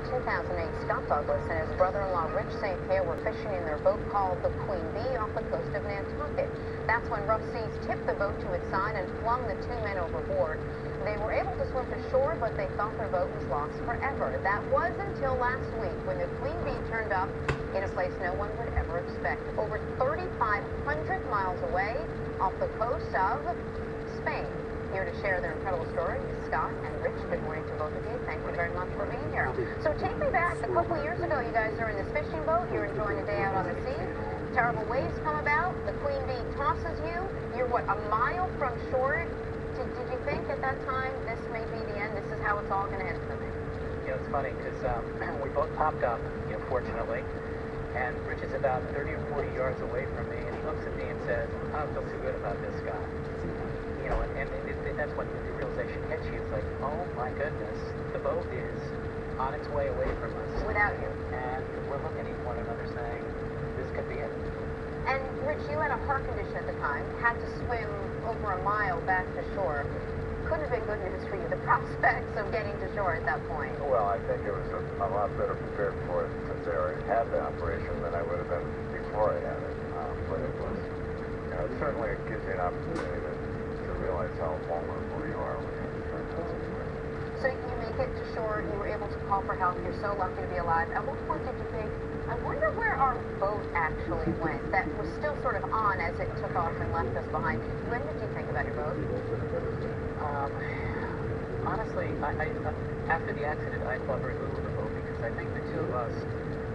2008, Scott Douglas and his brother-in-law Rich St. Pierre were fishing in their boat called the Queen Bee off the coast of Nantucket. That's when rough seas tipped the boat to its side and flung the two men overboard. They were able to swim to shore, but they thought their boat was lost forever. That was until last week when the Queen Bee turned up in a place no one would ever expect. Over 3,500 miles away off the coast of Spain. Here to share their incredible story is Scott and Rich. Good morning to both of you. Thank you very much for being here. So take me back. A couple of years ago, you guys are in this fishing boat. You're enjoying a day out on the sea. Terrible waves come about. The Queen Bee tosses you. You're, what, a mile from shore? Did you think at that time this may be the end? This is how it's all going to end for me? You know, it's funny because we both popped up, fortunately. And Rich is about 30 or 40 yards away from me, and he looks at me and says, I don't feel too good about this, Scott. You know, and that's when the realization hits you. It's like, oh my goodness, the boat is on its way away from us. Without you. And we're looking at one another saying, this could be it. And Rich, you had a heart condition at the time, had to swim over a mile back to shore. Couldn't have been good news for you, the prospects of getting to shore at that point. Well, I think it was a lot better prepared for it since I already had the operation than I would have been before I had it. But it was, it certainly gives you an opportunity to realize how vulnerable you are when you're in that situation. So you make it to shore, you were able to call for help, you're so lucky to be alive. At what point did you think, I wonder where our boat actually went, that was still sort of on as it took off and left us behind? When did you think about your boat? Honestly, after the accident, I thought very little of the boat because I think the two of us,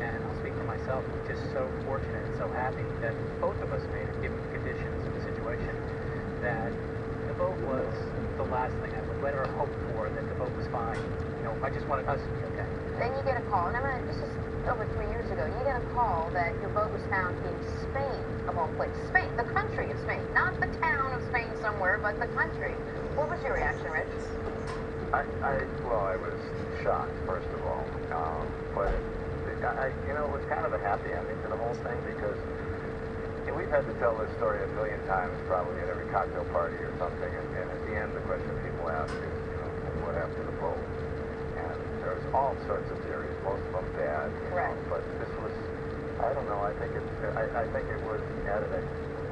and I'll speak for myself, were just so fortunate and so happy that both of us made it, given the conditions of the situation, that the boat was the last thing I would ever hope for, that the boat was fine. I just wanted us to be okay. Then you get a call, and this is over 3 years ago, you get a call that your boat was found in Spain, of all places. Spain, the country of Spain, not the town of Spain somewhere, but the country. What was your reaction, Rich? Well, I was shocked, first of all, but it was kind of a happy ending to the whole thing because we've had to tell this story a million times, probably at every cocktail party or something, and at the end, the question people ask is, what happened to the boat? And there's all sorts of theories, most of them bad, right. But this was, I don't know, I think it was added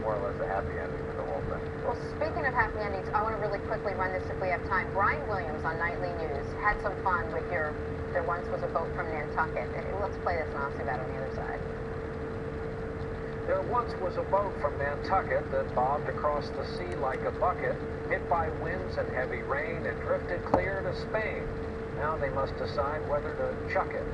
more or less a happy ending to the whole thing. Well, speaking of happy endings, I want to really quickly run this if we have time. Brian Williams on Nightly News had some fun with there once was a boat from Nantucket. Let's play this and I'll see about it on the other side. There once was a boat from Nantucket that bobbed across the sea like a bucket, hit by winds and heavy rain, and drifted clear to Spain. Now they must decide whether to chuck it.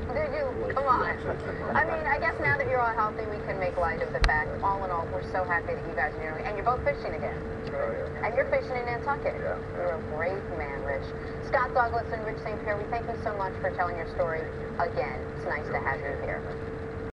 Did you? Come on. I mean, I guess now that you're all healthy, we can make light of the fact. All in all, we're so happy that you guys are doing it. And you're both fishing again. Oh, yeah. And you're fishing in Nantucket. Yeah. You're a brave man, Rich. Scott Douglas and Rich St. Pierre, we thank you so much for telling your story again. It's nice to have you here.